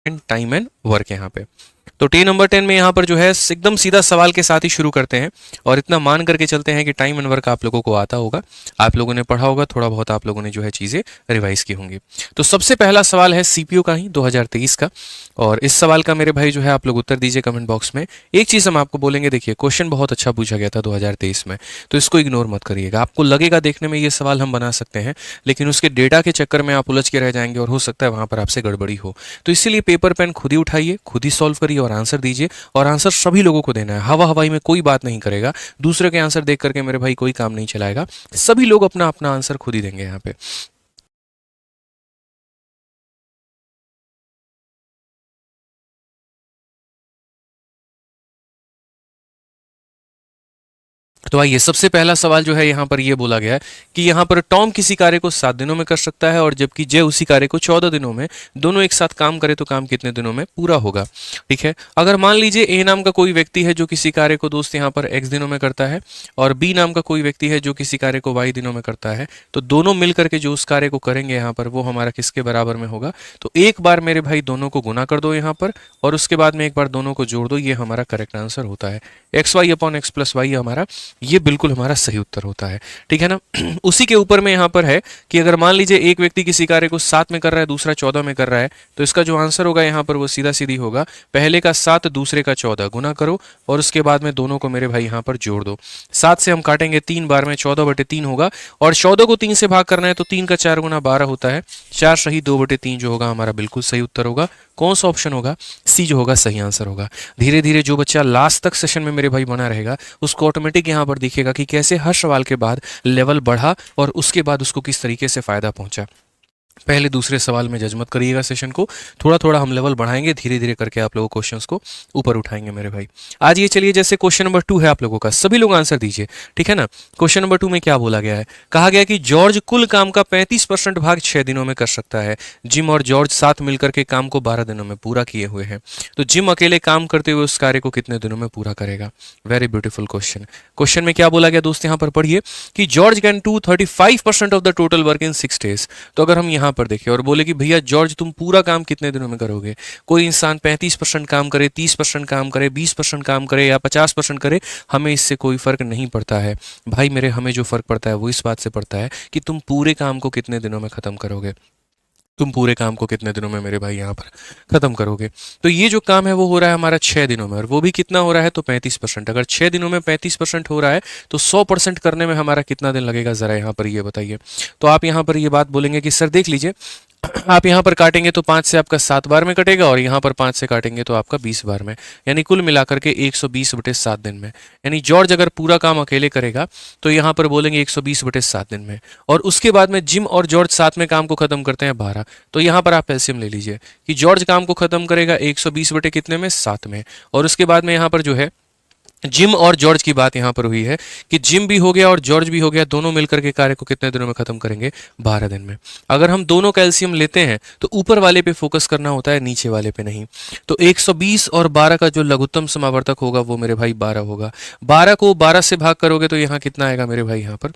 Time and work यहाँ पे। तो टी नंबर 10 में यहाँ पर जो है एकदम सीधा सवाल के साथ ही शुरू करते हैं और इतना मान करके चलते हैं कि टाइम एंड वर्क आप लोगों को आता होगा, आप लोगों ने पढ़ा होगा, थोड़ा बहुत आप लोगों ने जो है चीज़ें रिवाइज की होंगी। तो सबसे पहला सवाल है सीपीयू का ही 2023 का, और इस सवाल का मेरे भाई जो है आप लोग उत्तर दीजिए कमेंट बॉक्स में। एक चीज़ हम आपको बोलेंगे, देखिए क्वेश्चन बहुत अच्छा पूछा गया था 2023 में, तो इसको इग्नोर मत करिएगा। आपको लगेगा देखने में ये सवाल हम बना सकते हैं, लेकिन उसके डेटा के चक्कर में आप उलझ के रह जाएंगे और हो सकता है वहां पर आपसे गड़बड़ी हो। तो इसीलिए पेपर पेन खुद ही उठाइए, खुद ही सॉल्व करिए और आंसर दीजिए, और आंसर सभी लोगों को देना है। हवा हवाई में कोई बात नहीं करेगा, दूसरे के आंसर देख करके मेरे भाई कोई काम नहीं चलाएगा, सभी लोग अपना अपना आंसर खुद ही देंगे यहाँ पे। तो आइए, सबसे पहला सवाल जो है यहाँ पर ये बोला गया है कि यहाँ पर टॉम किसी कार्य को 7 दिनों में कर सकता है और जबकि जे उसी कार्य को 14 दिनों में, दोनों एक साथ काम करे तो काम कितने दिनों में पूरा होगा। ठीक है, अगर मान लीजिए ए नाम का कोई व्यक्ति है जो किसी कार्य को दोस्त यहाँ पर x दिनों में करता है, और बी नाम का कोई व्यक्ति है जो किसी कार्य को y दिनों में करता है, तो दोनों मिल करके जो उस कार्य को करेंगे यहाँ पर वो हमारा किसके बराबर में होगा। तो एक बार मेरे भाई दोनों को गुना कर दो यहाँ पर, और उसके बाद में एक बार दोनों को जोड़ दो, ये हमारा करेक्ट आंसर होता है। X y upon x plus y हमारा, ये बिल्कुल हमारा सही उत्तर होता है। ठीक है ना। उसी के ऊपर में यहाँ पर है कि अगर मान लीजिए एक व्यक्ति किसी कार्य को 7 में कर रहा है, दूसरा 14 में कर रहा है, तो इसका जो आंसर होगा यहाँ पर वो सीधा सीधी होगा, पहले का 7 दूसरे का 14 गुना करो और उसके बाद में दोनों को मेरे भाई यहाँ पर जोड़ दो। 7 से हम काटेंगे 3 बार में, 14/3 होगा, और 14 को 3 से भाग करना है तो 3 का 4 गुना 12 होता है, 4 सही 2/3 जो होगा हमारा बिल्कुल सही उत्तर होगा। कौन सा ऑप्शन होगा? सी जो होगा सही आंसर होगा। धीरे धीरे जो बच्चा लास्ट तक सेशन में मेरे भाई बना रहेगा उसको ऑटोमेटिक यहाँ पर दिखेगा कि कैसे हर सवाल के बाद लेवल बढ़ा और उसके बाद उसको किस तरीके से फायदा पहुंचा। पहले दूसरे सवाल में जज मत करिएगा सेशन को, थोड़ा थोड़ा हम लेवल बढ़ाएंगे, धीरे धीरे करके आप लोगों क्वेश्चंस को ऊपर उठाएंगे मेरे भाई। आज ये चलिए, जैसे क्वेश्चन नंबर 2 है आप लोगों का, सभी लोग आंसर दीजिए। ठीक है ना। क्वेश्चन नंबर 2 में क्या बोला गया है? कहा गया कि जॉर्ज कुल काम का 35% भाग 6 दिनों में कर सकता है। जिम और जॉर्ज साथ मिलकर के काम को 12 दिनों में पूरा किए हुए हैं, तो जिम अकेले काम करते हुए उस कार्य को कितने दिनों में पूरा करेगा? Very beautiful question. क्वेश्चन में क्या बोला गया दोस्त, यहाँ पर पढ़िए कि George can do 35% of the total work in 6 days. तो अगर हम यहाँ पर देखें और बोले कि भैया जॉर्ज तुम पूरा काम कितने दिनों में करोगे, कोई इंसान 35% काम करे, 30% काम करे, 20% काम करे या 50% करे, हमें इससे कोई फर्क नहीं पड़ता है भाई मेरे। हमें जो फर्क पड़ता है वो इस बात से पड़ता है कि तुम पूरे काम को कितने दिनों में खत्म करोगे, तुम पूरे काम को कितने दिनों में मेरे भाई यहाँ पर खत्म करोगे। तो ये जो काम है वो हो रहा है हमारा 6 दिनों में, और वो भी कितना हो रहा है? तो 35%। अगर 6 दिनों में 35% हो रहा है तो 100% करने में हमारा कितना दिन लगेगा, जरा यहाँ पर ये बताइए। तो आप यहाँ पर ये बात बोलेंगे कि सर देख लीजिए, आप यहाँ पर काटेंगे तो 5 से आपका 7 बार में कटेगा, और यहाँ पर 5 से काटेंगे तो आपका 20 बार में, यानी कुल मिलाकर के 120/7 दिन में। यानी जॉर्ज अगर पूरा काम अकेले करेगा तो यहाँ पर बोलेंगे 120/7 दिन में, और उसके बाद में जिम और जॉर्ज साथ में काम को खत्म करते हैं 12। तो यहाँ पर आप एलसीएम ले लीजिए कि जॉर्ज काम को खत्म करेगा 120 बटे कितने में? 7 में, और उसके बाद में यहाँ पर जो है जिम और जॉर्ज की बात यहां पर हुई है कि जिम भी हो गया और जॉर्ज भी हो गया, दोनों मिलकर के कार्य को कितने दिनों में खत्म करेंगे? 12 दिन में। अगर हम दोनों कैल्शियम लेते हैं तो ऊपर वाले पे फोकस करना होता है, नीचे वाले पे नहीं। तो 120 और 12 का जो लघुत्तम समावर्तक होगा वो मेरे भाई 12 होगा। 12 को 12 से भाग करोगे तो यहाँ कितना आएगा मेरे भाई? यहाँ पर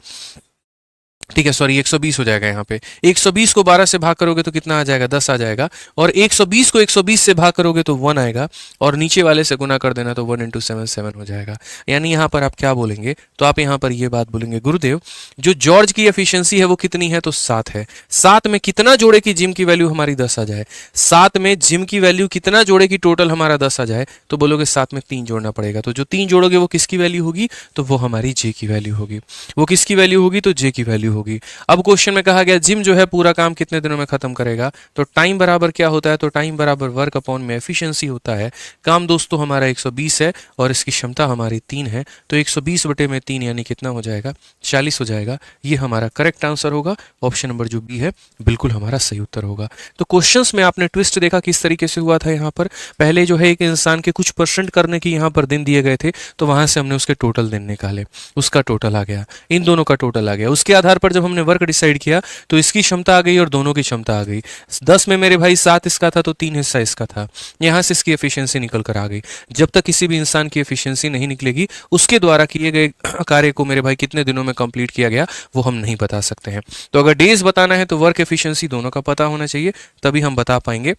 ठीक है, सॉरी 120 हो जाएगा यहाँ पे। 120 को 12 से भाग करोगे तो कितना आ जाएगा? 10 आ जाएगा, और 120 को 120 से भाग करोगे तो 1 आएगा, और नीचे वाले से गुना कर देना तो 1 × 7 7 हो जाएगा। यानी यहाँ पर आप क्या बोलेंगे? तो आप यहाँ पर ये बात बोलेंगे, गुरुदेव जो जॉर्ज की एफिशिएंसी है वो कितनी है? तो 7 है। 7 में कितना जोड़े कि जिम की वैल्यू हमारी 10 आ जाए? 7 में जिम की वैल्यू कितना जोड़े कि टोटल हमारा 10 आ जाए? तो बोलोगे 7 में 3 जोड़ना पड़ेगा, तो जो 3 जोड़ोगे वो किसकी वैल्यू होगी? तो वो हमारी जे की वैल्यू होगी। वो किसकी वैल्यू होगी? तो जे की वैल्यू होगी। अब क्वेश्चन में कहा गया जिम जो है पूरा काम कितने दिनों में खत्म करेगा, तो टाइम बराबर क्या होता है? तो टाइम बराबर वर्क अपॉन में एफिशिएंसी होता है। काम दोस्तों हमारा 120 है और इसकी क्षमता हमारी 3 है, तो 120 बटे में 3 यानी कितना हो जाएगा? 40 हो जाएगा। ये हमारा करेक्ट आंसर होगा। ऑप्शन नंबर जो बी है बिल्कुल हमारा सही उत्तर होगा। तो क्वेश्चंस में आपने ट्विस्ट देखा किस तरीके से हुआ था। यहाँ पर पहले जो है एक इंसान के कुछ परसेंट करने की यहाँ पर दिन दिए गए थे, तो वहां से हमने उसके टोटल दिन निकाले, उसका टोटल आ गया, इन दोनों का टोटल आ गया। उसके आधार पर जब हमने वर्क डिसाइड किया तो इसकी क्षमता आ गई और दोनों की क्षमता आ गई। 10 में मेरे भाई 7 इसका था तो 3 हिस्सा इसका था, यहां से इसकी एफिशिएंसी निकल कर आ गई। जब तक किसी भी इंसान की एफिशिएंसी नहीं निकलेगी उसके द्वारा किए गए कार्य को मेरे भाई कितने दिनों में कंप्लीट किया गया वो हम नहीं बता सकते हैं। तो अगर डेज बताना है तो वर्क एफिशिएंसी दोनों का पता होना चाहिए, तभी हम बता पाएंगे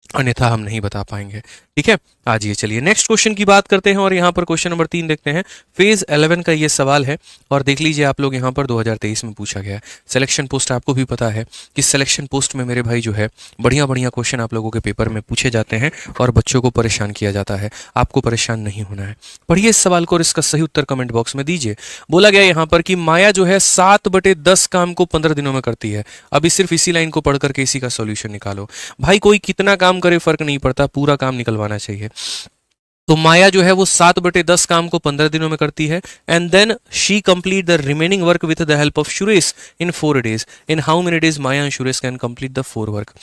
अन्यथा हम नहीं बता पाएंगे। ठीक है, आज ये चलिए नेक्स्ट क्वेश्चन की बात करते हैं और यहाँ पर क्वेश्चन नंबर 3 देखते हैं। फेज 11 का ये सवाल है और देख लीजिए आप लोग, यहाँ पर 2023 में पूछा गया है। सिलेक्शन पोस्ट आपको भी पता है कि सिलेक्शन पोस्ट में मेरे भाई जो है बढ़िया बढ़िया क्वेश्चन आप लोगों के पेपर में पूछे जाते हैं और बच्चों को परेशान किया जाता है। आपको परेशान नहीं होना है। पढ़िए इस सवाल को और इसका सही उत्तर कमेंट बॉक्स में दीजिए। बोला गया यहाँ पर कि माया जो है 7/10 काम को 15 दिनों में करती है। अभी सिर्फ इसी लाइन को पढ़ करके इसी का सॉल्यूशन निकालो। भाई कोई कितना काम करे फर्क नहीं पड़ता, पूरा काम निकलवाना चाहिए। तो माया जो है वो 7/10 काम को 15 दिनों में करती है। And then she complete the remaining work with the help of Suresh in 4 days. In how many days Maya and Suresh can complete the 4 work.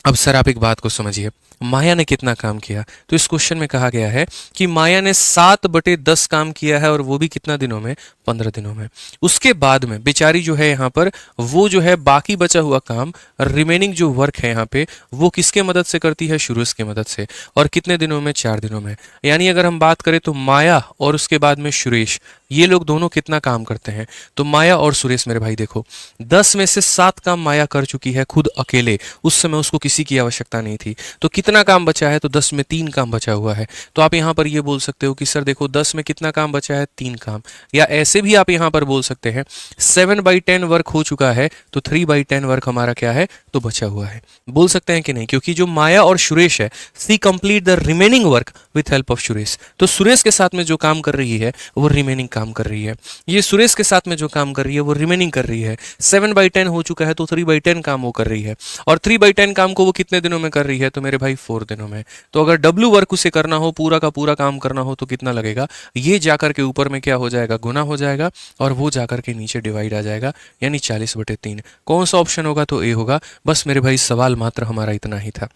अब सर आप एक बात को समझिए, माया ने कितना काम किया? तो इस क्वेश्चन में कहा गया है कि माया ने 7/10 काम किया है और वो भी कितना दिनों में? 15 दिनों में। उसके बाद में बेचारी जो है यहाँ पर वो जो है बाकी बचा हुआ काम, रिमेनिंग जो वर्क है यहाँ पे, वो किसके मदद से करती है? सुरेश की मदद से। और कितने दिनों में? 4 दिनों में। यानी अगर हम बात करें तो माया और उसके बाद में सुरेश, ये लोग दोनों कितना काम करते हैं? तो माया और सुरेश मेरे भाई देखो, 10 में से 7 काम माया कर चुकी है खुद अकेले। उस समय उसको किसी की आवश्यकता नहीं थी। तो कितना काम बचा है? तो 10 में 3 काम बचा हुआ है। तो आप यहाँ पर ये बोल सकते हो कि सर देखो 10 में कितना काम बचा है? 3 काम। या ऐसे भी आप यहाँ पर बोल सकते हैं 7/10 वर्क हो चुका है तो 3/10 वर्क हमारा क्या है? तो बचा हुआ है। बोल सकते हैं कि नहीं? क्योंकि जो माया और सुरेश है, C complete the remaining work with help of Suresh. तो सुरेश के साथ में जो काम कर रही है वो रिमेनिंग काम कर रही है। ये सुरेश के साथ में जो काम कर रही है वो रिमेनिंग कर रही है। 7/10 हो चुका है तो 3/10 काम वो कर रही है। और 3/10 काम को वो कितने दिनों में कर रही है? तो मेरे भाई 4 दिनों में। तो अगर डब्ल्यू वर्क उसे करना हो, पूरा का पूरा काम करना हो, तो कितना लगेगा? ये जाकर के ऊपर में क्या हो जाएगा? गुना हो जाएगा और वो जाकर के नीचे डिवाइड आ जाएगा, यानी 40/3। कौन सा ऑप्शन होगा? तो ए होगा। बस मेरे भाई सवाल मात्र हमारा इतना ही था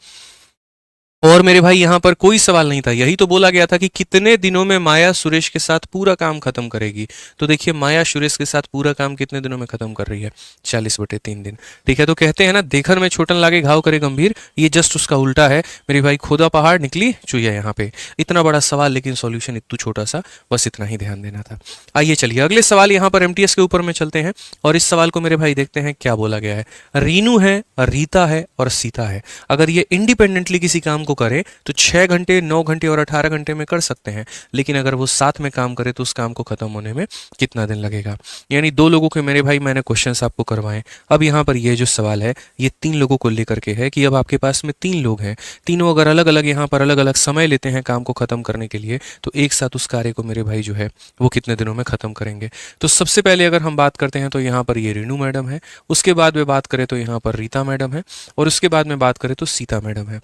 और मेरे भाई यहाँ पर कोई सवाल नहीं था। यही तो बोला गया था कि कितने दिनों में माया सुरेश के साथ पूरा काम खत्म करेगी। तो देखिए माया सुरेश के साथ पूरा काम कितने दिनों में खत्म कर रही है? 40/3 दिन। ठीक है, तो कहते हैं ना, देखर में छोटन लागे घाव करे गंभीर, ये जस्ट उसका उल्टा है मेरे भाई। खोदा पहाड़ निकली चुईया। यहाँ पे इतना बड़ा सवाल लेकिन सॉल्यूशन इतना छोटा सा, बस इतना ही ध्यान देना था। आइए चलिए अगले सवाल यहाँ पर एमटीएस के ऊपर में चलते हैं और इस सवाल को मेरे भाई देखते हैं क्या बोला गया है। रीनू है, रीता है और सीता है। अगर ये इंडिपेंडेंटली किसी काम को करें तो 6 घंटे, 9 घंटे और 18 घंटे में कर सकते हैं। लेकिन अगर वो साथ में काम करे तो उस काम को खत्म होने में कितना दिन लगेगा? यानी 2 लोगों के मेरे भाई मैंने क्वेश्चंस आपको करवाए। अब यहाँ पर ये जो सवाल है ये 3 लोगों को लेकर के है कि अब आपके पास में 3 लोग हैं। तीनों अगर अलग अलग यहाँ पर अलग अलग समय लेते हैं काम को खत्म करने के लिए, तो एक साथ उस कार्य को मेरे भाई जो है वो कितने दिनों में खत्म करेंगे? तो सबसे पहले अगर हम बात करते हैं तो यहाँ पर ये रेणु मैडम है, उसके बाद में बात करें तो यहाँ पर रीता मैडम है और उसके बाद में बात करें तो सीता मैडम है।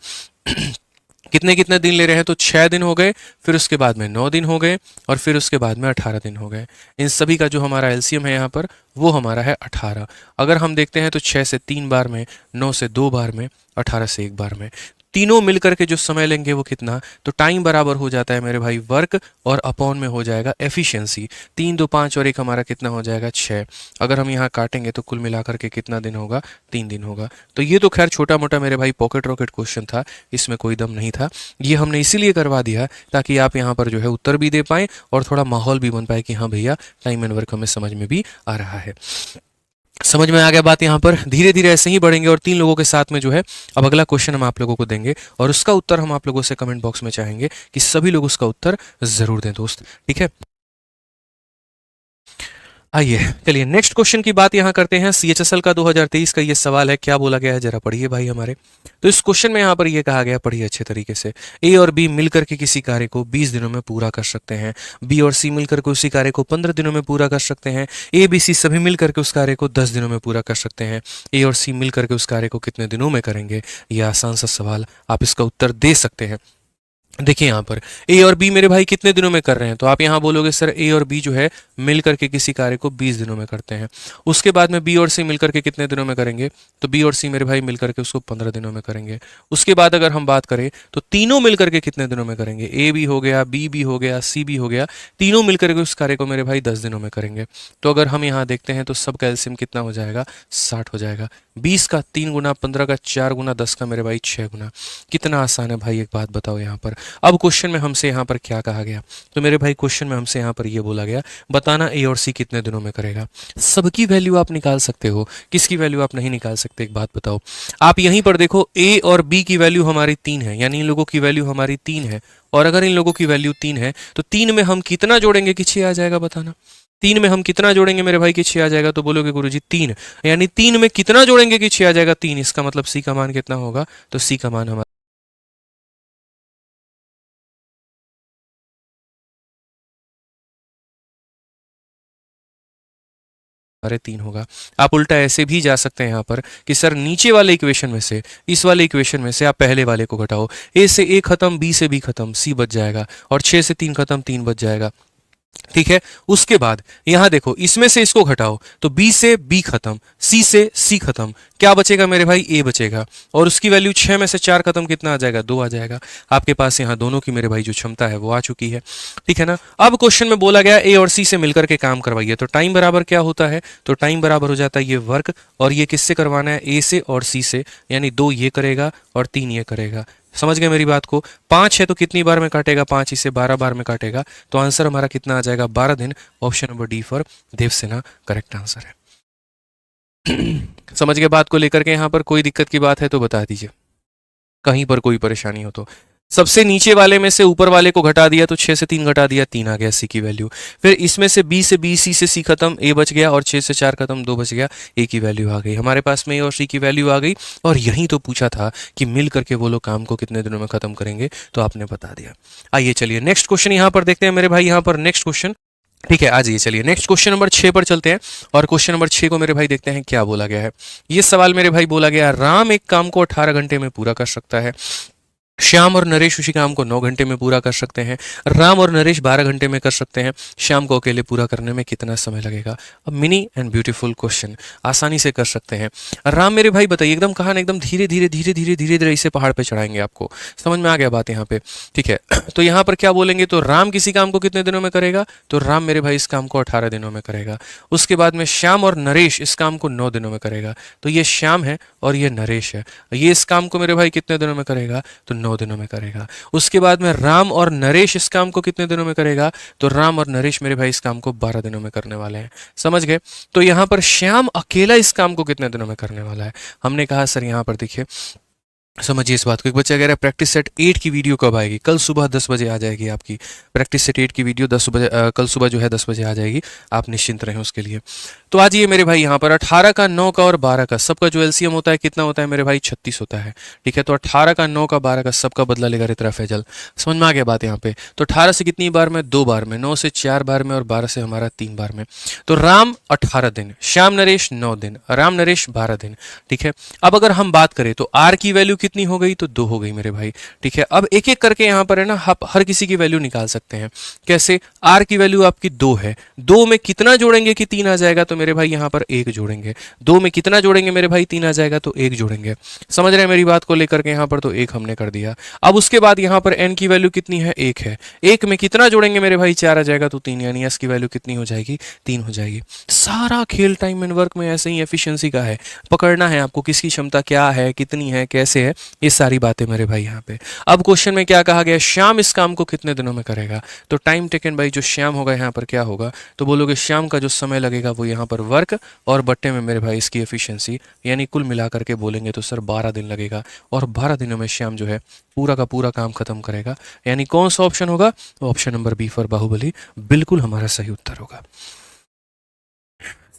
कितने कितने दिन ले रहे हैं? तो 6 दिन हो गए, फिर उसके बाद में 9 दिन हो गए और फिर उसके बाद में 18 दिन हो गए। इन सभी का जो हमारा एलसीएम है यहाँ पर वो हमारा है 18। अगर हम देखते हैं तो 6 से 3 बार में, 9 से 2 बार में, 18 से 1 बार में, तीनों मिलकर के जो समय लेंगे वो कितना? तो टाइम बराबर हो जाता है मेरे भाई वर्क और अपॉन में हो जाएगा एफिशिएंसी। 3 2 5 और 1 हमारा कितना हो जाएगा? 6। अगर हम यहाँ काटेंगे तो कुल मिलाकर के कितना दिन होगा? 3 दिन होगा। तो ये तो खैर छोटा मोटा मेरे भाई पॉकेट रॉकेट क्वेश्चन था, इसमें कोई दम नहीं था। ये हमने इसीलिए करवा दिया ताकि आप यहाँ पर जो है उत्तर भी दे पाएं और थोड़ा माहौल भी बन पाए कि हाँ भैया टाइम एंड वर्क हमें समझ में भी आ रहा है। समझ में आ गया बात? यहाँ पर धीरे धीरे ऐसे ही बढ़ेंगे और 3 लोगों के साथ में जो है अब अगला क्वेश्चन हम आप लोगों को देंगे और उसका उत्तर हम आप लोगों से कमेंट बॉक्स में चाहेंगे कि सभी लोग उसका उत्तर जरूर दें दोस्त। ठीक है, आइए चलिए नेक्स्ट क्वेश्चन की बात यहाँ करते हैं। सीएचएसएल का 2023 का ये सवाल है, क्या बोला गया है जरा पढ़िए भाई हमारे। तो इस क्वेश्चन में यहाँ पर ये कहा गया, पढ़िए अच्छे तरीके से। ए और बी मिलकर के किसी कार्य को 20 दिनों में पूरा कर सकते हैं। बी और सी मिलकर के उसी कार्य को 15 दिनों में पूरा कर सकते हैं। ए बी सी सभी मिलकर के उस कार्य को 10 दिनों में पूरा कर सकते हैं। ए और सी मिलकर के उस कार्य को कितने दिनों में करेंगे? ये आसान सा सवाल, आप इसका उत्तर दे सकते हैं। देखिए यहाँ पर ए और बी मेरे भाई कितने दिनों में कर रहे हैं? तो आप यहाँ बोलोगे सर ए और बी जो है मिल करके किसी कार्य को 20 दिनों में करते हैं। उसके बाद में बी और सी मिलकर के कितने दिनों में करेंगे? तो बी और सी मेरे भाई मिलकर के उसको 15 दिनों में करेंगे। उसके बाद अगर हम बात करें तो तीनों मिलकर के कितने दिनों में करेंगे? ए भी हो गया, बी भी हो गया, सी भी हो गया, तीनों मिलकर के उस कार्य को मेरे भाई 10 दिनों में करेंगे। तो अगर हम यहाँ देखते हैं तो सब का एलसीएम कितना हो जाएगा? 60 हो जाएगा। 20 का 3 गुना, 15 का 4 गुना, 10 का मेरे भाई 6 गुना। कितना आसान है भाई, एक बात बताओ यहाँ पर। अब क्वेश्चन में हमसे यहाँ पर क्या कहा गया, तो मेरे भाई क्वेश्चन में हमसे यहाँ पर ये बोला गया बताना ए और सी कितने दिनों में करेगा। सबकी वैल्यू आप निकाल सकते हो, किसकी वैल्यू आप नहीं निकाल सकते, एक बात बताओ। आप यहीं पर देखो ए और बी की वैल्यू हमारी 3 है, यानी इन लोगों की वैल्यू हमारी 3 है। और अगर इन लोगों की वैल्यू 3 है तो 3 में हम कितना जोड़ेंगे कि 6 आ जाएगा, बताना। 3 में हम कितना जोड़ेंगे मेरे भाई कि 6 आ जाएगा, तो बोलोगे गुरुजी 3, यानी 3 में कितना जोड़ेंगे कि 6 आ जाएगा, 3। इसका मतलब सी का मान कितना होगा, तो सी का मान हमारा 3 होगा। आप उल्टा ऐसे भी जा सकते हैं यहाँ पर कि सर नीचे वाले इक्वेशन में से, इस वाले इक्वेशन में से आप पहले वाले को घटाओ। ए से ए खत्म, बी से बी खत्म, सी बच जाएगा, और 6 से 3 खत्म, 3 बच जाएगा। ठीक है, उसके बाद यहां देखो, इसमें से इसको घटाओ तो बी से बी खत्म, सी से सी खत्म, क्या बचेगा मेरे भाई, ए बचेगा। और उसकी वैल्यू 6 में से 4 खत्म, कितना आ जाएगा, 2 आ जाएगा। आपके पास यहां दोनों की मेरे भाई जो क्षमता है वो आ चुकी है। ठीक है ना। अब क्वेश्चन में बोला गया ए और सी से मिलकर के काम करवाइए, तो टाइम बराबर क्या होता है, तो टाइम बराबर हो जाता है ये वर्क, और ये किससे करवाना है, ए से और सी से, यानी 2 ये करेगा और 3 ये करेगा। समझ गए मेरी बात को। 5 है तो कितनी बार में काटेगा, 5 इसे 12 बार में काटेगा, तो आंसर हमारा कितना आ जाएगा, 12 दिन। Option number D for Devasena correct answer है। समझ गए बात को लेकर के, यहां पर कोई दिक्कत की बात है तो बता दीजिए, कहीं पर कोई परेशानी हो तो। सबसे नीचे वाले में से ऊपर वाले को घटा दिया तो 6 से 3 घटा दिया, 3 आ गया सी की वैल्यू। फिर इसमें से बी से बी, सी से सी खत्म, ए बच गया, और 6 से 4 खत्म, 2 बच गया, ए की वैल्यू आ गई हमारे पास में, ए और सी की वैल्यू आ गई। और यही तो पूछा था कि मिल करके वो लोग काम को कितने दिनों में खत्म करेंगे, तो आपने बता दिया। आइए चलिए नेक्स्ट क्वेश्चन यहां पर देखते हैं मेरे भाई, यहां पर नेक्स्ट क्वेश्चन। ठीक है, आ जाइए चलिए नेक्स्ट क्वेश्चन नंबर 6 पर चलते हैं। और क्वेश्चन नंबर 6 को मेरे भाई देखते हैं क्या बोला गया है। ये सवाल मेरे भाई बोला गया, राम एक काम को 18 घंटे में पूरा कर सकता है, श्याम और नरेश उसी काम को 9 घंटे में पूरा कर सकते हैं, राम और नरेश 12 घंटे में कर सकते हैं, श्याम को अकेले पूरा करने में कितना समय लगेगा। अब मिनी एंड ब्यूटीफुल क्वेश्चन, आसानी से कर सकते हैं। राम मेरे भाई बताइए, एकदम कहा ना, एकदम धीरे धीरे धीरे धीरे धीरे धीरे इसे पहाड़ पे चढ़ाएंगे, आपको समझ में आ गया बात यहाँ पे। ठीक है, तो यहाँ पर क्या बोलेंगे, तो राम किसी काम को कितने दिनों में करेगा, तो राम मेरे भाई इस काम को 18 दिनों में करेगा। उसके बाद में श्याम और नरेश इस काम को 9 दिनों में करेगा, तो ये श्याम है और ये नरेश है, ये इस काम को मेरे भाई कितने दिनों में करेगा, तो 9 दिनों में करेगा। उसके बाद में राम और नरेश इस काम को कितने दिनों में करेगा, तो राम और नरेश मेरे भाई इस काम को 12 दिनों में करने वाले हैं। समझ गए। तो यहां पर श्याम अकेला इस काम को कितने दिनों में करने वाला है। हमने कहा सर यहां पर देखिए, समझिए इस बात को। एक बच्चा कह रहा है प्रैक्टिस सेट 8 की वीडियो कब आएगी, कल सुबह 10 बजे आ जाएगी आपकी प्रैक्टिस सेट 8 की वीडियो, 10 बजे कल सुबह जो है 10 बजे आ जाएगी, आप निश्चिंत रहें उसके लिए। तो आज ये मेरे भाई यहाँ पर 18 का 9 का और 12 का सबका जो एलसीएम होता है कितना होता है मेरे भाई, 36 होता है। ठीक है, तो 18 का 9 का 12 का सबका बदला लेगा रितरा फैजल। समझ में आ गया बात यहाँ पे। तो 18 से कितनी बार में, 2 बार में, 9 से 4 बार में, और 12 से हमारा 3 बार में। तो राम 18 दिन, श्याम नरेश 9 दिन, राम नरेश 12 दिन। ठीक है, अब अगर हम बात करें तो आर की वैल्यू कितनी हो गई, तो 2 हो गई मेरे भाई। ठीक है, अब एक एक करके यहाँ पर है ना, आप हर किसी की वैल्यू निकाल सकते हैं। कैसे, आर की वैल्यू आपकी 2 है, 2 में कितना जोड़ेंगे कि 3 आ जाएगा, तो मेरे भाई यहाँ पर 1 जोड़ेंगे। 2 में कितना जोड़ेंगे मेरे भाई, 3 आ जाएगा, तो 1 जोड़ेंगे। समझ रहे हैं मेरी बात को लेकर के, यहाँ पर तो 1 हमने कर दिया। अब उसके बाद यहाँ पर एन की वैल्यू कितनी है, 1 है, 1 में कितना जोड़ेंगे मेरे भाई, 4 आ जाएगा, तो 3, यानी एस की वैल्यू कितनी हो जाएगी, 3 हो जाएगी। सारा खेल टाइम एंड वर्क में ऐसे ही एफिशिएंसी का है, पकड़ना है आपको किसकी क्षमता क्या है, कितनी है, कैसे है, ये सारी बातें मेरे भाई यहाँ पे। अब क्वेश्चन में क्या कहा गया, श्याम इस काम को कितने दिनों में करेगा, तो टाइम टेकन भाई जो श्याम होगा यहाँ पर क्या होगा, तो बोलोगे श्याम का जो समय लगेगा वो यहाँ पर वर्क, और बट्टे में मेरे भाई इसकी एफिशिएंसी, यानी कुल मिलाकर के बोलेंगे तो सर 12 दिन लगेगा, और 12 दिनों में श्याम जो है पूरा का पूरा काम खत्म करेगा। यानी कौन सा ऑप्शन होगा, option number B for Baahubali बिल्कुल हमारा सही उत्तर होगा।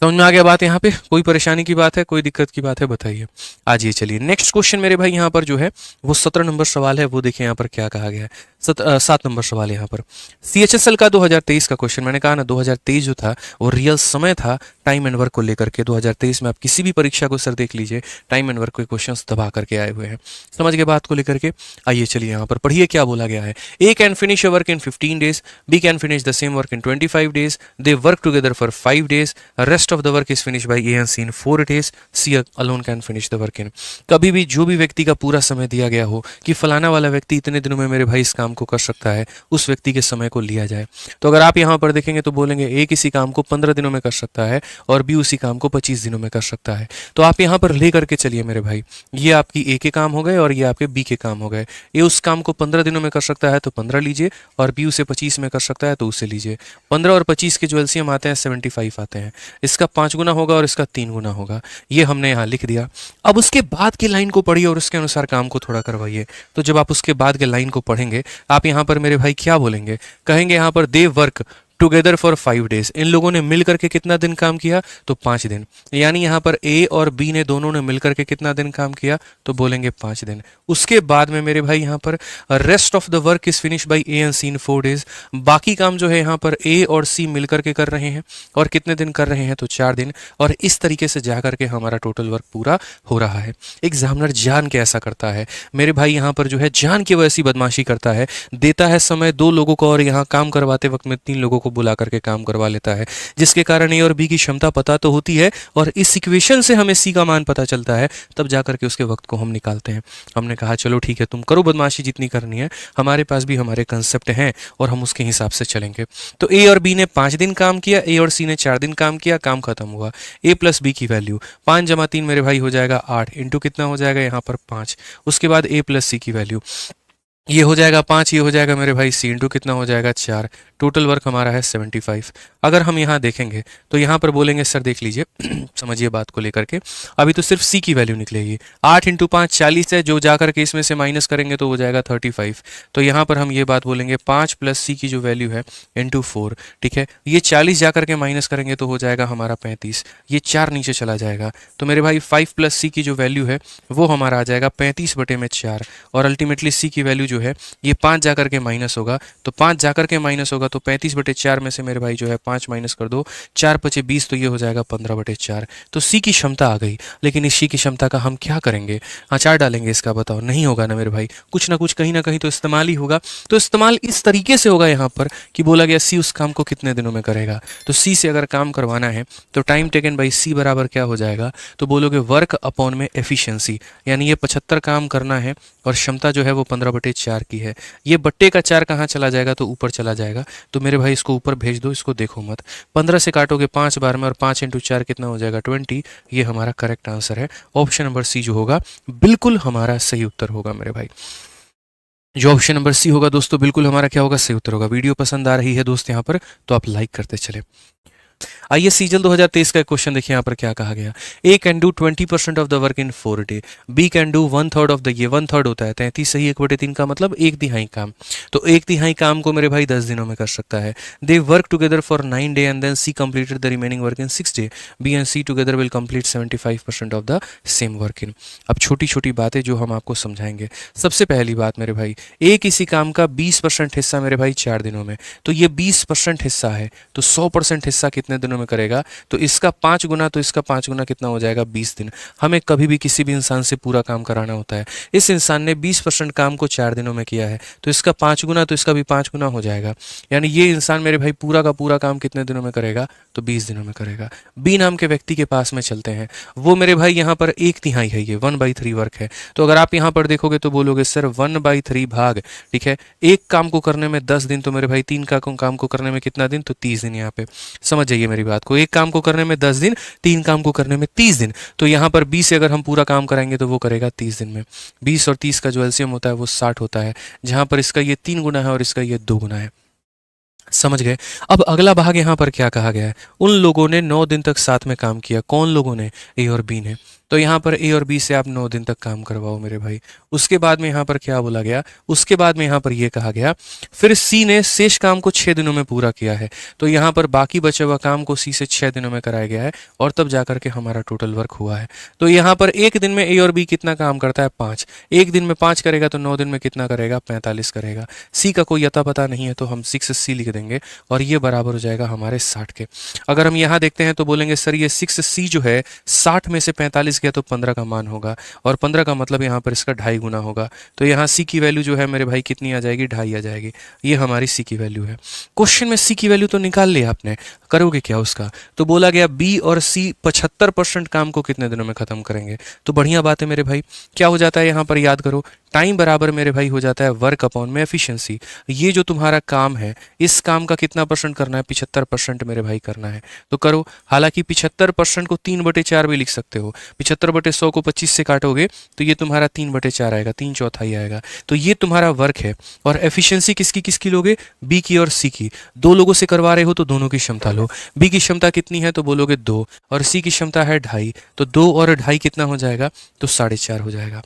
समझ में आ गया बात यहाँ पे, कोई परेशानी की बात है, कोई दिक्कत की बात है, बताइए। आज ये चलिए नेक्स्ट क्वेश्चन मेरे भाई यहाँ पर जो है वो 17 नंबर सवाल है, वो देखिए यहाँ पर क्या कहा गया है। 7 नंबर सवाल यहाँ पर CHSL का 2023 का क्वेश्चन। मैंने कहा ना 2023 जो था वो रियल समय था टाइम एंड वर्क को लेकर के। 2023 में आप किसी भी परीक्षा को सर देख लीजिए, टाइम एंड वर्क के क्वेश्चन दबा करके आए हुए हैं। समझ गए बात को लेकर के। आइए चलिए यहाँ पर पढ़िए क्या बोला गया है। A can finish a work in 15 days, B can finish the same work in 25 days, they work together for 5 days, rest of the work is finish by A and C in 4 days, C alone can finish the work in. कभी भी जो भी व्यक्ति का पूरा समय दिया गया हो कि फलाना वाला व्यक्ति इतने दिनों में मेरे भाई इस काम काम को कर सकता है उस व्यक्ति के समय को लिया जाए। तो अगर आप यहाँ पर देखेंगे तो बोलेंगे ए किसी काम को 15 दिनों में कर सकता है और बी उसी काम को 25 दिनों में कर सकता है। तो आप यहाँ पर ले करके चलिए मेरे भाई, ये आपकी ए के काम हो गए और ये आपके बी के काम हो गए। ए उस काम को 15 दिनों में कर सकता है तो 15 लीजिए, और बी उसे 25 में कर सकता है तो उसे लीजिए। 15 और 25 के जो एलसीएम आते हैं 75 आते हैं। इसका 5 गुना होगा और इसका 3 गुना होगा। ये हमने यहाँ लिख दिया। अब उसके बाद की लाइन को पढ़िए और उसके अनुसार काम को थोड़ा करवाइए। तो जब आप उसके बाद के लाइन को पढ़ेंगे, आप यहाँ पर मेरे भाई क्या बोलेंगे, कहेंगे यहाँ पर they work together for 5 days. इन लोगों ने मिलकर के कितना दिन काम किया, तो 5 दिन। यानी यहाँ पर ए और बी ने दोनों ने मिलकर के कितना दिन काम किया, तो बोलेंगे 5 दिन। उसके बाद में मेरे भाई यहाँ पर rest of the work is finish by A and C in 4 days. बाकी काम जो है यहाँ पर ए और सी मिलकर के कर रहे हैं, और कितने दिन कर रहे हैं, तो 4 दिन। और इस तरीके से जा करके हमारा टोटल वर्क पूरा हो रहा है। एग्जामिनर जान के ऐसा करता है मेरे भाई, यहाँ पर जो है जान के वो ऐसी बदमाशी करता है, देता है समय 2 लोगों को और यहाँ काम करवाते वक्त में 3 लोगों को बुला करके काम करवा लेता है, जिसके कारण ए और बी की क्षमता पता तो होती है और इस इक्वेशन से हमें सी का मान पता चलता है, तब जा करके उसके वक्त को हम निकालते हैं। हमने कहा चलो ठीक है, तुम करो बदमाशी जितनी करनी है, हमारे पास भी हमारे कंसेप्ट हैं और हम उसके हिसाब से चलेंगे। तो ए और बी ने 5 दिन काम किया, ए और सी ने 4 दिन काम किया, काम खत्म हुआ। ए प्लस बी की वैल्यू 5 जमा 3 मेरे भाई हो जाएगा 8, इंटू कितना हो जाएगा यहाँ पर 5। उसके बाद ए प्लस सी की वैल्यू ये हो जाएगा 5, ये हो जाएगा मेरे भाई सी, इंटू कितना हो जाएगा 4। टोटल वर्क हमारा है 75। अगर हम यहाँ देखेंगे तो यहाँ पर बोलेंगे सर देख लीजिए समझिए बात को लेकर के, अभी तो सिर्फ सी की वैल्यू निकलेगी। 8 इंटू 5 40 है, जो जाकर के इसमें से माइनस करेंगे तो हो जाएगा 35। तो यहाँ पर हम ये बात बोलेंगे 5 प्लस सी की जो वैल्यू है इंटू 4, ठीक है। ये 40 जाकर के माइनस करेंगे तो हो जाएगा हमारा 35, ये 4 नीचे चला जाएगा। तो मेरे भाई 5 प्लस सी की जो वैल्यू है वो हमारा आ जाएगा 35 बटे में 4, और अल्टीमेटली सी की वैल्यू जो है ये 5 जाकर के माइनस होगा, तो 5 जाकर के माइनस होगा तो 35 बटे 4 में से मेरे भाई जो है 5 माइनस कर दो, 4 पचे 20, तो ये हो जाएगा 15 बटे 4। तो सी की क्षमता आ गई। लेकिन इस सी की क्षमता का हम क्या करेंगे, आचार डालेंगे इसका, बताओ? नहीं होगा ना मेरे भाई, कुछ ना कुछ कहीं ना कहीं तो इस्तेमाल ही होगा। तो इस्तेमाल इस तरीके से होगा यहाँ पर कि बोला गया सी उस काम को कितने दिनों में करेगा। तो सी से अगर काम करवाना है तो टाइम टेकन बाई सी बराबर क्या हो जाएगा, तो बोलोगे वर्क अपॉन में एफिशिएंसी, यानी ये 75 काम करना है और क्षमता जो है वो 15 बटे 4 की है। ये बट्टे का 4 कहाँ चला जाएगा, तो ऊपर चला जाएगा। तो मेरे भाई इसको ऊपर भेज दो, इसको देखो मत। 15 से काटोगे 5 बार में, और 5 इंटू 4 कितना हो जाएगा 20। ये हमारा करेक्ट आंसर है। ऑप्शन नंबर सी जो होगा बिल्कुल हमारा सही उत्तर होगा मेरे भाई। जो ऑप्शन नंबर सी होगा दोस्तों बिल्कुल हमारा क्या होगा, सही उत्तर होगा। वीडियो पसंद आ रही है दोस्त यहाँ पर तो आप लाइक करते चले। आइए सीजल 2023 का क्वेश्चन देखिए यहाँ पर क्या कहा गया। A can do 20% of the work in 4 day, B can do 1/3 of the, ये 1/3 होता है 33 सही 1/3 का मतलब 1/3 काम। तो 1/3 काम को मेरे भाई 10 दिनों में कर सकता है। They work together for 9 day and then C completed the remaining work in 6 day, B and C together will complete 75% of the same work in. अब छोटी छोटी बातें जो हम आपको समझाएंगे। सबसे पहली बात मेरे भाई, ए किसी काम का 20% हिस्सा मेरे भाई 4 दिनों में, तो ये 20% हिस्सा है, तो 100% हिस्सा कितने दिनों में करेगा, तो इसका 5 गुना, तो इसका 5 गुना कितना हो जाएगा 20 दिन। हमें कभी भी किसी भी इंसान से पूरा काम कराना होता है। इस इंसान ने 20% काम को 4 दिनों में किया है, तो इसका 5 गुना, तो इसका भी 5 गुना हो जाएगा। यानी ये इंसान मेरे भाई पूरा का पूरा काम कितने दिनों में करेगा, तो 20 दिनों में करेगा। बी नाम के व्यक्ति के पास में चलते हैं। वो मेरे भाई यहाँ पर 1/3 है, ये 1/3 वर्क है। तो अगर आप यहाँ पर देखोगे तो बोलोगे सर 1/3 भाग, ठीक है, एक काम को करने में 10 दिन, तो मेरे भाई 3 का काम को करने में कितना दिन, तो 30 दिन। यहाँ पे समझ जाइए मेरी बात को, एक काम को करने में 10 दिन, 3 काम को करने में 30 दिन। तो यहाँ पर 20 से अगर हम पूरा काम कराएंगे तो वो करेगा 30 दिन में। 20 और 30 का जो एलसीएम होता है वो 60 होता है, जहाँ पर इसका ये 3 गुना है और इसका ये 2 गुना है। समझ गए? अब अगला भाग यहाँ पर क्या कहा गया है, उन लोगों ने 9 दिन तक साथ में काम किया। कौन लोगों ने, ए और बी ने। तो यहाँ पर ए और बी से आप 9 दिन तक काम करवाओ मेरे भाई। उसके बाद में यहाँ पर क्या बोला गया, उसके बाद में यहाँ पर ये कहा गया फिर सी ने शेष काम को 6 दिनों में पूरा किया है। तो यहाँ पर बाकी बचे हुआ काम को सी से 6 दिनों में कराया गया है, और तब जाकर के हमारा टोटल वर्क हुआ है। तो यहाँ पर एक दिन में ए और बी कितना काम करता है, 5। एक दिन में 5 करेगा तो 9 दिन में कितना करेगा, 45 करेगा। सी का कोई अता पता नहीं है, तो हम 6C लिख देंगे, और ये बराबर हो जाएगा हमारे 60 के। अगर हम यहाँ देखते हैं तो बोलेंगे सर ये 6C जो है 60 में से 45 गया तो 15 का मान होगा, और 15 का मतलब यहाँ पर इसका 2.5 गुना होगा। तो यहाँ सी की वैल्यू जो है मेरे भाई कितनी आ जाएगी, 2.5 आ जाएगी। ये हमारी सी की वैल्यू है। क्वेश्चन में सी की वैल्यू तो निकाल लिया आपने, करोगे क्या उसका? तो बोला गया बी और सी 75% काम को कितने दिनों में खत्म करेंगे। तो बढ़िया बात है मेरे भाई, क्या हो जाता है यहाँ पर, याद करो, टाइम बराबर मेरे भाई हो जाता है वर्क अपॉन में एफिशिएंसी। ये जो तुम्हारा काम है, इस काम का कितना परसेंट करना है, 75% मेरे भाई करना है। तो करो। हालांकि 75% को 3/4 भी लिख सकते हो। 75/100 को 25 से काटोगे तो ये तुम्हारा 3/4 आएगा, 3/4 आएगा। तो ये तुम्हारा वर्क है। और एफिशिएंसी किसकी किसकी लोगे, बी की और सी की। दो लोगों से करवा रहे हो तो दोनों की क्षमता लो। बी की क्षमता कितनी है तो बोलोगे 2, और सी की क्षमता है 2.5। तो 2 और 2.5 कितना हो जाएगा, तो 4.5 हो जाएगा।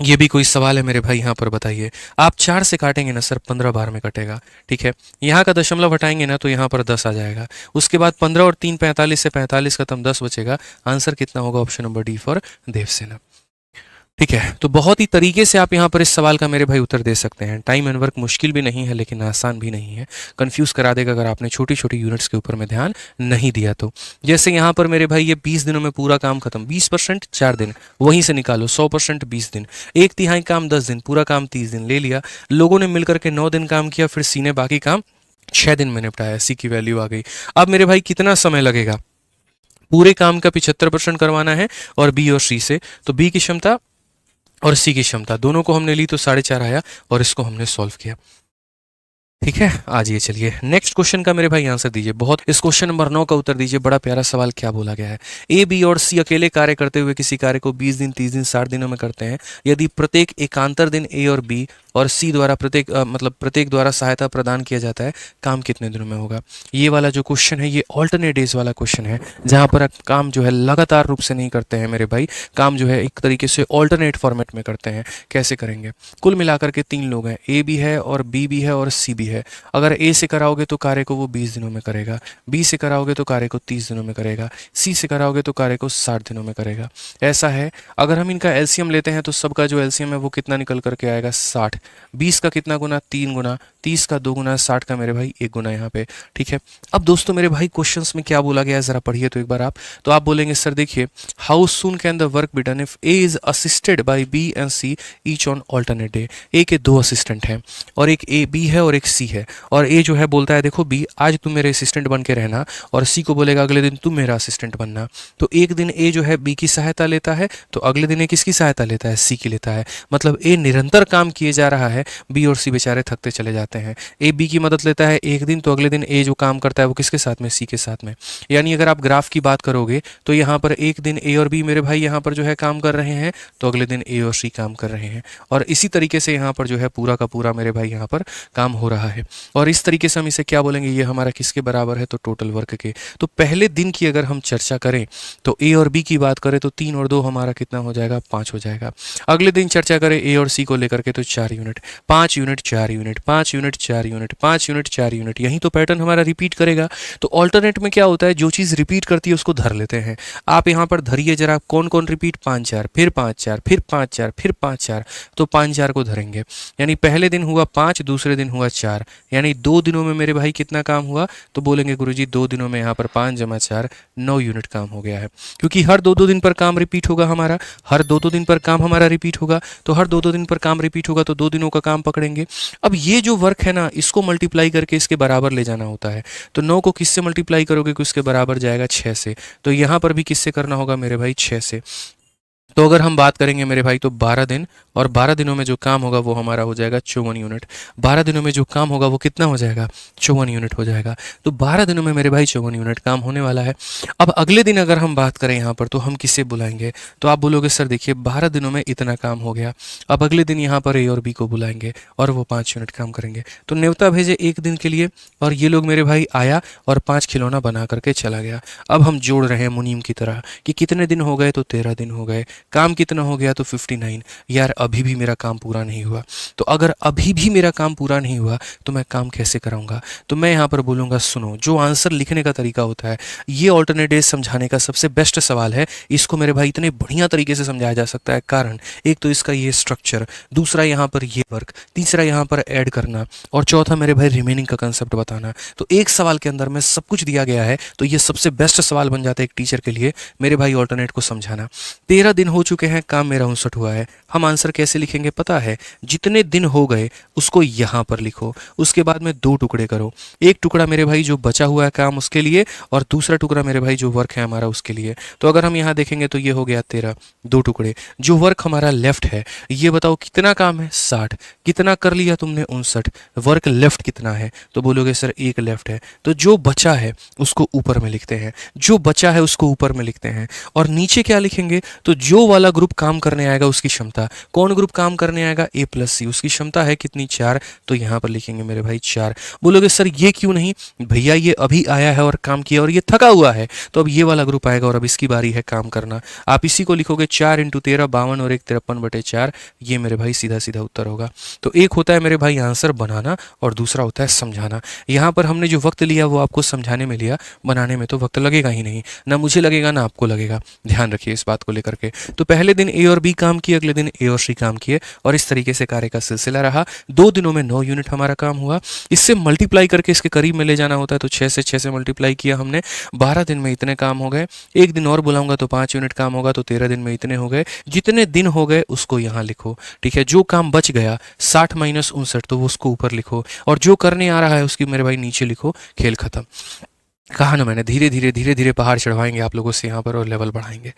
ये भी कोई सवाल है मेरे भाई, यहाँ पर बताइए। आप 4 से काटेंगे ना सर, 15 बार में कटेगा, ठीक है। यहाँ का दशमलव हटाएंगे ना तो यहाँ पर 10 आ जाएगा। उसके बाद 15 और 3 45, से 45 खत्म, 10 बचेगा। आंसर कितना होगा, option number D for Devasena. ठीक है, तो बहुत ही तरीके से आप यहाँ पर इस सवाल का मेरे भाई उत्तर दे सकते हैं। टाइम एंड वर्क मुश्किल भी नहीं है लेकिन आसान भी नहीं है। कंफ्यूज करा देगा अगर आपने छोटी छोटी यूनिट्स के ऊपर में ध्यान नहीं दिया तो। जैसे यहाँ पर मेरे भाई ये 20 दिनों में पूरा काम खत्म, 20% 4 दिन, वहीं से निकालो। 100% 20 दिन, 1/3 काम 10 दिन, पूरा काम 30 दिन ले लिया। लोगों ने मिलकर के 9 दिन काम किया, फिर सी ने बाकी काम 6 दिन में निपटाया। सी की वैल्यू आ गई। अब मेरे भाई कितना समय लगेगा, पूरे काम का 75% करवाना है और बी और सी से। तो बी की क्षमता और सी की क्षमता दोनों को हमने ली तो 4.5 आया, और इसको हमने सॉल्व किया। ठीक है, आज ये चलिए नेक्स्ट क्वेश्चन का मेरे भाई आंसर दीजिए। बहुत इस क्वेश्चन नंबर 9 का उत्तर दीजिए। बड़ा प्यारा सवाल क्या बोला गया है। ए, बी और सी अकेले कार्य करते हुए किसी कार्य को 20 दिन, 30 दिन, 60 दिनों में करते हैं। यदि प्रत्येक एकांतर दिन ए और बी और सी द्वारा प्रत्येक द्वारा सहायता प्रदान किया जाता है, काम कितने दिनों में होगा। ये वाला जो क्वेश्चन है ये ऑल्टरनेट डेज वाला क्वेश्चन है, जहां पर आप काम जो है लगातार रूप से नहीं करते हैं मेरे भाई। काम जो है एक तरीके से ऑल्टरनेट फॉर्मेट में करते हैं। कैसे करेंगे, कुल मिलाकर के 3 लोग हैं, ए भी है और बी भी है और सी भी है। अगर ए से कराओगे तो कार्य को वो 20 दिनों में करेगा, बी से कराओगे तो कार्य को 30 दिनों में करेगा, सी से कराओगे तो कार्य को 60 दिनों में करेगा। ऐसा है। अगर हम इनका एलसीएम लेते हैं तो सबका जो एलसीएम है वो कितना निकल करके आएगा, 60। 20 का कितना गुना, 3 गुना, 30 का 2 गुना, 60 का मेरे भाई 1 गुना यहाँ पे। ठीक है, अब दोस्तों मेरे भाई क्वेश्चंस में क्या बोला गया है जरा पढ़िए तो एक बार आप। तो आप बोलेंगे सर देखिए, how soon can the work be done if A is assisted by B and C each on alternate day. A के 2 असिस्टेंट हैं, और एक ए बी है और एक सी है। और ए जो है बोलता है देखो बी, आज तुम मेरे असिस्टेंट बन के रहना, और सी को बोलेगा अगले दिन तुम मेरा असिस्टेंट बनना। तो एक दिन ए जो है बी की सहायता लेता है, तो अगले दिन ए किसकी सहायता लेता है, सी की लेता है। मतलब ए निरंतर काम किए जा रहा है, बी और सी बेचारे थकते चले जाते हैं। ए बी की मदद लेता है एक दिन, तो अगले दिन ए जो काम करता है वो किसके साथ में, सी के साथ में। यानी अगर आप ग्राफ की बात करोगे तो यहाँ पर एक दिन ए और बी मेरे भाई यहाँ पर जो है काम कर रहे हैं, तो अगले दिन ए और सी काम कर रहे हैं। और इसी तरीके से यहाँ पर जो है पूरा का पूरा मेरे भाई यहाँ पर काम हो रहा है। और इस तरीके से हम इसे क्या बोलेंगे, ये हमारा किसके बराबर है, तो टोटल वर्क के। तो पहले दिन की अगर हम चर्चा करें तो ए और बी की बात करें तो 3 और 2 हमारा कितना हो जाएगा, 5 हो जाएगा। अगले दिन चर्चा करें ए और सी को लेकर के तो 4 unit, 5 unit, 4 unit, 5 unit, 4 unit, 5 unit, 4 unit. यही तो पैटर्न हमारा रिपीट करेगा। तो ऑल्टरनेट में क्या होता है, जो चीज़ रिपीट करती है उसको धर लेते हैं। आप यहाँ पर धरिए जरा, कौन कौन रिपीट, 5 4, फिर 5 4, फिर 5 4, फिर 5 4। तो 5 4 को धरेंगे, यानी पहले दिन हुआ 5, दूसरे दिन हुआ 4, यानी 2 दिनों में मेरे भाई कितना काम हुआ, तो बोलेंगे गुरुजी 2 दिनों में यहाँ पर 5 जमा 4, 9 यूनिट काम हो गया है। क्योंकि हर 2-2 दिन पर काम रिपीट होगा हमारा, हर 2-2 दिन पर काम हमारा रिपीट होगा। तो हर 2-2 दिन पर काम रिपीट होगा तो 2 दिनों का काम पकड़ेंगे। अब ये जो वर्क है ना, इसको मल्टीप्लाई करके इसके बराबर ले जाना होता है। तो 9 को किससे मल्टीप्लाई करोगे कि उसके बराबर जाएगा 6 से। तो यहाँ पर भी किससे करना होगा मेरे भाई, 6 से। तो अगर हम बात करेंगे मेरे भाई तो 12 दिन, और 12 दिनों में जो काम होगा वो हमारा हो जाएगा 54 यूनिट। 12 दिनों में जो काम होगा वो कितना हो जाएगा, 54 यूनिट हो जाएगा। तो 12 दिनों में मेरे भाई 54 यूनिट काम होने वाला है। अब अगले दिन अगर हम बात करें यहाँ पर तो हम किसे बुलाएंगे, तो आप बोलोगे सर देखिए 12 दिनों में इतना काम हो गया। अब अगले दिन यहाँ पर ए और बी को बुलाएंगे और वो 5 यूनिट काम करेंगे। तो न्योता भेजे एक दिन के लिए, और ये लोग मेरे भाई आया और 5 खिलौना बना करके चला गया। अब हम जोड़ रहे हैं मुनीम की तरह कि कितने दिन हो गए, तो 13 दिन हो गए। काम कितना हो गया, तो 59। यार अभी भी मेरा काम पूरा नहीं हुआ। तो अगर अभी भी मेरा काम पूरा नहीं हुआ तो मैं काम कैसे कराऊंगा? तो मैं यहाँ पर बोलूँगा सुनो, जो आंसर लिखने का तरीका होता है, ये ऑल्टरनेट डेज समझाने का सबसे बेस्ट सवाल है। इसको मेरे भाई इतने बढ़िया तरीके से समझाया जा सकता है, कारण एक तो इसका ये स्ट्रक्चर, दूसरा यहाँ पर ये वर्क, तीसरा यहाँ पर ऐड करना, और चौथा मेरे भाई रिमेनिंग का कंसेप्ट बताना। तो एक सवाल के अंदर में सब कुछ दिया गया है, तो ये सबसे बेस्ट सवाल बन जाता है एक टीचर के लिए, मेरे भाई ऑल्टरनेट को समझाना। 13 दिन हो चुके हैं, काम मेरा 59 हुआ है। हम आंसर कैसे लिखेंगे पता है? जितने दिन हो गए उसको यहाँ पर लिखो, उसके बाद में 2 टुकड़े करो। एक टुकड़ा मेरे भाई जो बचा हुआ है काम उसके लिए, और दूसरा टुकड़ा मेरे भाई जो वर्क है हमारा उसके लिए। तो अगर हम यहाँ देखेंगे तो ये हो गया 13, 2 टुकड़े। जो वर्क हमारा लेफ्ट है, ये बताओ कितना काम है? 60। कितना कर लिया तुमने? 59। वर्क लेफ्ट कितना है? तो बोलोगे सर 1 लेफ्ट है। तो जो बचा है उसको ऊपर में लिखते हैं, जो बचा है उसको ऊपर में लिखते हैं। और नीचे क्या लिखेंगे? तो जो वाला ग्रुप काम करने आएगा उसकी क्षमता। कौन ग्रुप काम करने आएगा? A+C। उसकी क्षमता है कितनी? 4। तो यहाँ पर लिखेंगे मेरे भाई 4। बोलोगे सर ये क्यों नहीं? भैया ये अभी आया है और काम किया और ये थका हुआ है, तो अब ये वाला ग्रुप आएगा और अब इसकी बारी है काम करना। आप इसी को लिखोगे 4 × 13 52 और 1 53/4। ये मेरे भाई सीधा सीधा उत्तर होगा। तो एक होता है मेरे भाई आंसर बनाना और दूसरा होता है समझाना। यहाँ पर हमने जो वक्त लिया वो आपको समझाने में लिया, बनाने में तो वक्त लगेगा ही नहीं, ना मुझे लगेगा ना आपको लगेगा। ध्यान रखिए इस बात को लेकर के। तो पहले दिन A और B काम किए, अगले दिन A और C काम किए, और इस तरीके से कार्य का सिलसिला रहा। 2 दिनों में 9 यूनिट हमारा काम हुआ। इससे मल्टीप्लाई करके इसके करीब में ले जाना होता है, तो 6 से मल्टीप्लाई किया हमने। 12 दिन में इतने काम हो गए। एक दिन और बुलाऊंगा तो 5 यूनिट काम होगा, तो 13 दिन में इतने हो गए। जितने दिन हो गए उसको यहाँ लिखो, ठीक है। जो काम बच गया 60 - 59, तो वो उसको ऊपर लिखो, और जो करने आ रहा है उसकी मेरे भाई नीचे लिखो। खेल खत्म। कहा ना मैंने, धीरे धीरे धीरे धीरे पहाड़ चढ़वाएंगे आप लोगों से यहाँ पर और लेवल बढ़ाएंगे।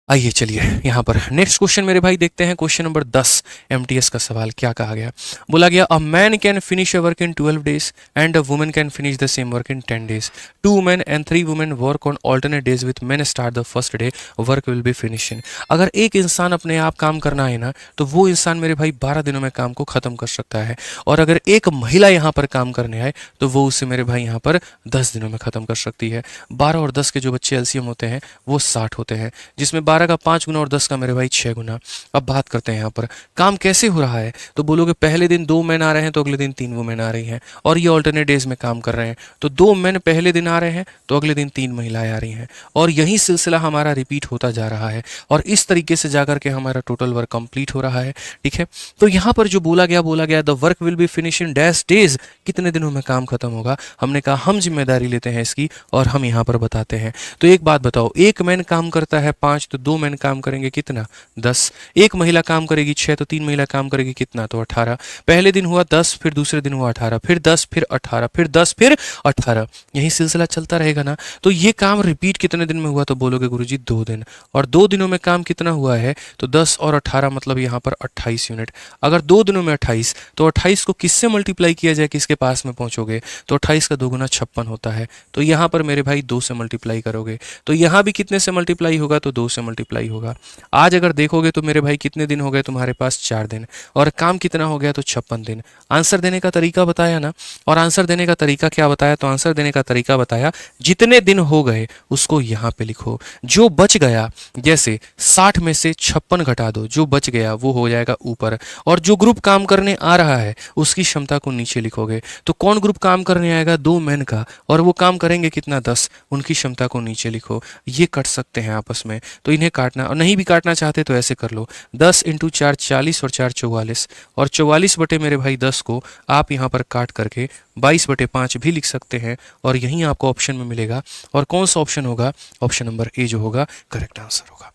आइए चलिए यहाँ पर नेक्स्ट क्वेश्चन मेरे भाई देखते हैं। क्वेश्चन नंबर 10 MTS का सवाल क्या कहा गया? बोला गया a man can finish a work in 12 days and a woman can finish the same work in 10 days. 2 men and 3 women work on alternate days with men start the first day, work will be finish in. अगर एक इंसान अपने आप काम करना है ना, तो वो इंसान मेरे भाई 12 दिनों में काम को खत्म कर सकता है। और अगर एक महिला यहाँ पर काम करने आए तो वो उसे मेरे भाई यहाँ पर 10 दिनों में खत्म कर सकती है। 12 और 10 के जो बच्चे LCM होते हैं वो 60 होते हैं, जिसमें 12 का 5 गुना और 10 का मेरे भाई 6 गुना। अब बात करते हैं यहाँ पर काम कैसे हो रहा है। तो बोलोगे पहले दिन 2 मैन आ रहे हैं तो अगले दिन 3 वुमेन आ रही हैं, और ये ऑल्टरनेट डेज में काम कर रहे हैं। तो 2 मैन पहले दिन आ रहे हैं तो अगले दिन 3 महिलाएं आ रही हैं, और यही सिलसिला हमारा रिपीट होता जा रहा है, और इस तरीके से जाकर के हमारा टोटल वर्क कंप्लीट हो रहा है, ठीक है। तो यहाँ पर जो बोला गया the work will be finish in dash days, कितने दिनों में काम खत्म होगा। हमने कहा हम जिम्मेदारी लेते हैं इसकी और हम यहाँ पर बताते हैं। तो एक बात बताओ, एक मैन काम करता है 5, तो 2 मैन काम करेंगे कितना? 10। एक महिला काम करेगी 6, तो 3 महिला काम करेगी कितना? तो 18। पहले दिन हुआ 10, फिर दूसरे दिन हुआ 18, फिर 10, फिर 18, फिर 10, फिर 18। यही सिलसिला चलता रहेगा ना। तो ये काम रिपीट कितने दिन में हुआ? तो बोलोगे गुरुजी 2 दिन। और 2 दिनों में काम कितना हुआ है? तो 10 और 18 मतलब यहाँ पर 28 यूनिट। अगर 2 दिनों में 28, तो 28 को किससे मल्टीप्लाई किया जाए, किसके पास में पहुंचोगे? तो 28 का 2 गुना 56 होता है। तो यहाँ पर मेरे भाई 2 से मल्टीप्लाई करोगे, तो यहाँ भी कितने से मल्टीप्लाई होगा? तो 2 से मल्टीप्लाई होगा। आज अगर देखोगे तो मेरे भाई कितने दिन हो गए तुम्हारे पास? 4 दिन। और काम कितना हो गया? तो 56 दिन। आंसर देने का तरीका बताया ना, और आंसर देने का तरीका क्या बताया? तो आंसर देने का तरीका बताया जितने दिन हो गए उसको यहाँ पे लिखो। जो बच गया, जैसे 60 में से 56 घटा दो, जो बच गया वो हो जाएगा ऊपर, और जो ग्रुप काम करने आ रहा है उसकी क्षमता को नीचे लिखोगे। तो कौन ग्रुप काम करने आएगा? 2 मैन का, और वो काम करेंगे कितना? 10। उनकी क्षमता को नीचे लिखो। ये कट सकते हैं आपस में, तो इन्हें काटना, और नहीं भी काटना चाहते तो ऐसे कर लो। 10 × 4 40 और 4 44, और 44 बटे मेरे भाई 10 को आप यहाँ पर काट करके 22/5 भी लिख सकते हैं, और यहीं आपको ऑप्शन में मिलेगा। और कौन सा ऑप्शन होगा? ऑप्शन नंबर ए जो होगा करेक्ट आंसर होगा।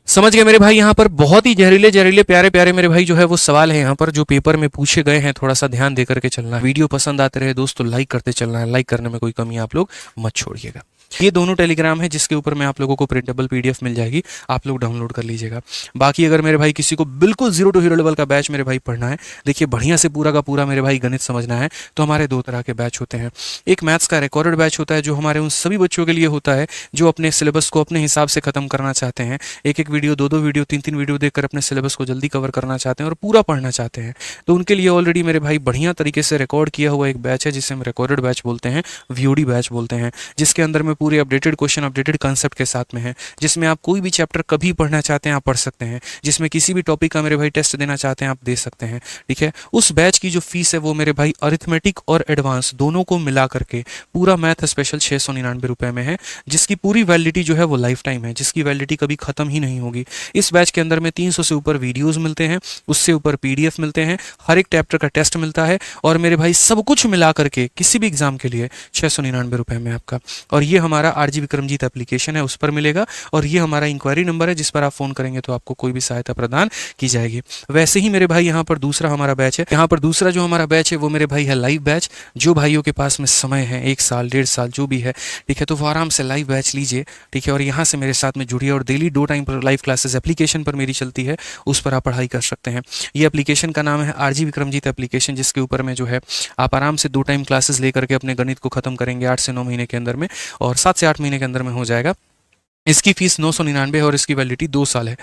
समझ गए मेरे भाई। यहाँ पर बहुत ही जहरीले जहरीले प्यारे प्यारे मेरे भाई जो है वो सवाल है यहाँ पर जो पेपर में पूछे गए हैं। थोड़ा सा ध्यान दे करके चलना। वीडियो पसंद आते रहे दोस्तों, लाइक करते चलना है। लाइक करने में कोई कमी आप लोग मत छोड़िएगा। ये दोनों टेलीग्राम है जिसके ऊपर में आप लोगों को प्रिंटेबल PDF मिल जाएगी, आप लोग डाउनलोड कर लीजिएगा। बाकी अगर मेरे भाई किसी को बिल्कुल 0 to हीरो लेवल का बैच मेरे भाई पढ़ना है, देखिए बढ़िया से पूरा का पूरा मेरे भाई गणित समझना है, तो हमारे 2 तरह के बैच होते हैं। एक मैथ्स का रिकॉर्डेड बैच होता है जो हमारे उन सभी बच्चों के लिए होता है जो अपने सिलेबस को अपने हिसाब से खत्म करना चाहते हैं। एक वीडियो, 2 वीडियो, 3 वीडियो देखकर अपने सिलेबस को जल्दी कवर करना चाहते हैं और पूरा पढ़ना चाहते हैं। तो उनके लिए ऑलरेडी मेरे भाई बढ़िया तरीके से रिकॉर्ड किया हुआ एक बैच है जिसे हम रिकॉर्डेड बैच बोलते हैं, VOD बैच बोलते हैं, जिसके अंदर में पूरे अपडेटेड क्वेश्चन, अपडेटेड कंसेप्ट के साथ में है, जिसमें आप कोई भी चैप्टर कभी पढ़ना चाहते हैं आप पढ़ सकते हैं, जिसमें किसी भी टॉपिक का मेरे भाई टेस्ट देना चाहते हैं आप दे सकते हैं। ठीक है, उस बैच की जो फीस है वो मेरे भाई अरिथमेटिक और एडवांस दोनों को मिला करके पूरा मैथ स्पेशल 699 रुपए में है, जिसकी पूरी वैलिडिटी जो है वो लाइफ टाइम है, जिसकी वैलिडिटी कभी खत्म ही नहीं होगी। इस बैच के अंदर में 300 से ऊपर वीडियोस मिलते हैं, उससे ऊपर पीडीएफ मिलते हैं, हर एक चैप्टर का टेस्ट मिलता है, और मेरे भाई सब कुछ मिला करके किसी भी एग्जाम के लिए 699 रुपए में आपका। और ये हमारा आरजी विक्रमजीत एप्लीकेशन है, उस पर मिलेगा, और ये हमारा इंक्वायरी नंबर है जिस पर आप फोन करेंगे तो आपको कोई भी सहायता प्रदान की जाएगी। वैसे ही मेरे भाई यहाँ पर दूसरा हमारा बैच है, यहाँ पर दूसरा जो हमारा बैच है वो मेरे भाई है लाइव बैच। जो भाइयों के पास में समय है 1 साल 1.5 साल जो भी है, ठीक है, तो वो आराम से लाइव बैच लीजिए। ठीक है, और यहाँ से मेरे साथ में जुड़िए, और डेली 2 टाइम पर लाइव क्लासेस एप्लीकेशन पर मेरी चलती है, उस पर आप पढ़ाई कर सकते हैं। ये एप्लीकेशन का नाम है आरजी विक्रमजीत एप्लीकेशन, जिसके ऊपर में जो है आप आराम से 2 टाइम क्लासेस लेकर के अपने गणित को खत्म करेंगे 8 से 9 महीने के अंदर में, और 7 से 8 महीने के अंदर में हो जाएगा। इसकी फीस 999 है और इसकी वैलिडिटी 2 साल है।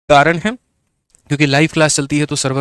कारण है क्योंकि लाइव क्लास चलती है तो सर्वर